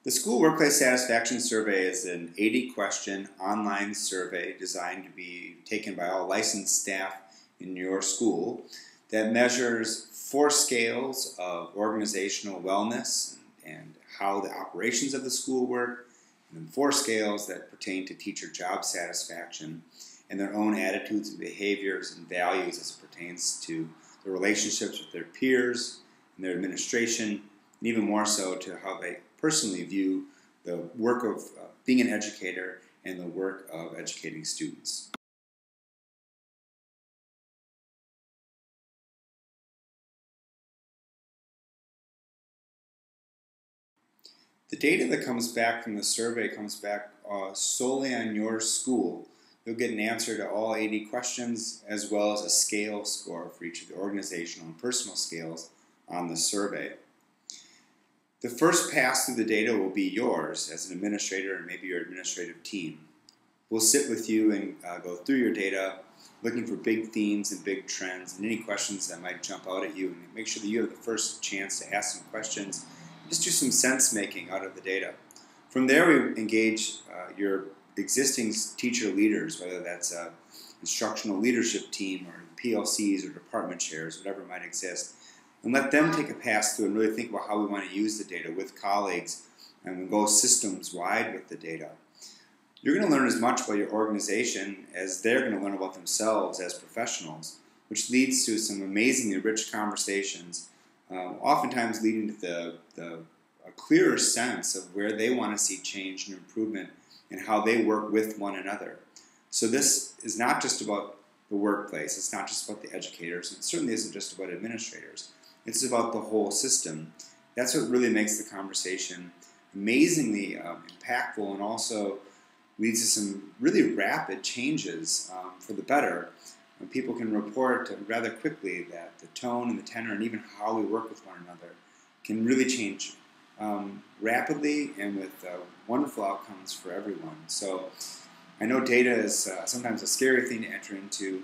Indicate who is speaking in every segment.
Speaker 1: The School Workplace Satisfaction Survey is an 80-question online survey designed to be taken by all licensed staff in your school that measures 4 scales of organizational wellness and how the operations of the school work, and then 4 scales that pertain to teacher job satisfaction and their own attitudes and behaviors and values as it pertains to their relationships with their peers and their administration, and even more so to how they personally view the work of being an educator and the work of educating students. The data that comes back from the survey comes back solely on your school. You'll get an answer to all 80 questions as well as a scale score for each of the organizational and personal scales on the survey. The first pass through the data will be yours as an administrator and maybe your administrative team. We'll sit with you and go through your data, looking for big themes and big trends and any questions that might jump out at you, and make sure that you have the first chance to ask some questions. Just do some sense making out of the data. From there, we engage your existing teacher leaders, whether that's an instructional leadership team or PLCs or department chairs, whatever might exist, and let them take a pass through and really think about how we want to use the data with colleagues, and we go systems wide with the data. You're going to learn as much about your organization as they're going to learn about themselves as professionals, which leads to some amazingly rich conversations, oftentimes leading to a clearer sense of where they want to see change and improvement and how they work with one another. So this is not just about the workplace, it's not just about the educators, and it certainly isn't just about administrators. It's about the whole system. That's what really makes the conversation amazingly impactful, and also leads to some really rapid changes for the better. And people can report rather quickly that the tone and the tenor and even how we work with one another can really change rapidly and with wonderful outcomes for everyone. So I know data is sometimes a scary thing to enter into.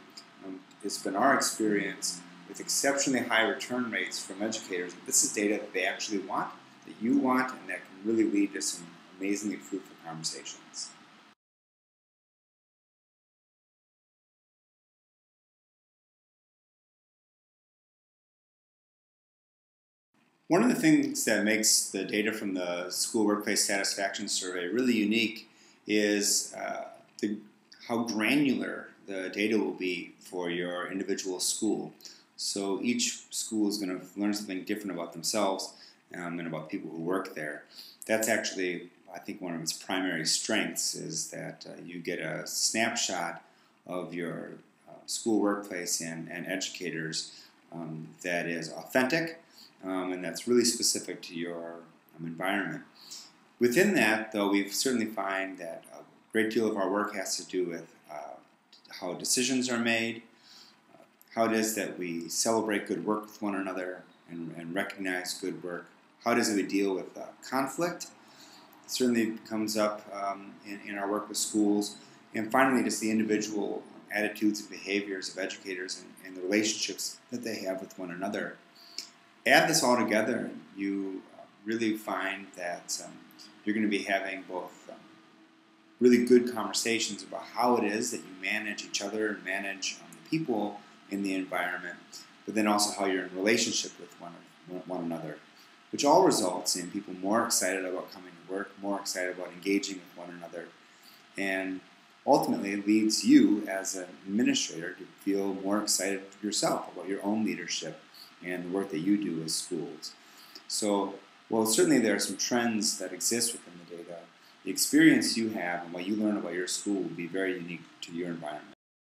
Speaker 1: It's been our experience with exceptionally high return rates from educators. This is data that they actually want, that you want, and that can really lead to some amazingly fruitful conversations. One of the things that makes the data from the School Workplace Satisfaction Survey really unique is how granular the data will be for your individual school. So each school is going to learn something different about themselves and about people who work there. That's actually, I think, one of its primary strengths is that you get a snapshot of your school workplace and educators that is authentic, and that's really specific to your environment. Within that, though, we certainly find that a great deal of our work has to do with how decisions are made, how it is that we celebrate good work with one another and recognize good work, how it is that we deal with conflict. It certainly comes up in our work with schools, and finally just the individual attitudes and behaviors of educators and the relationships that they have with one another. Add this all together, and you really find that you're going to be having both really good conversations about how it is that you manage each other and manage the people in the environment, but then also how you're in relationship with one another, which all results in people more excited about coming to work, more excited about engaging with one another, and ultimately leads you as an administrator to feel more excited yourself about your own leadership and the work that you do as schools. So, well, certainly there are some trends that exist within the data. The experience you have and what you learn about your school will be very unique to your environment.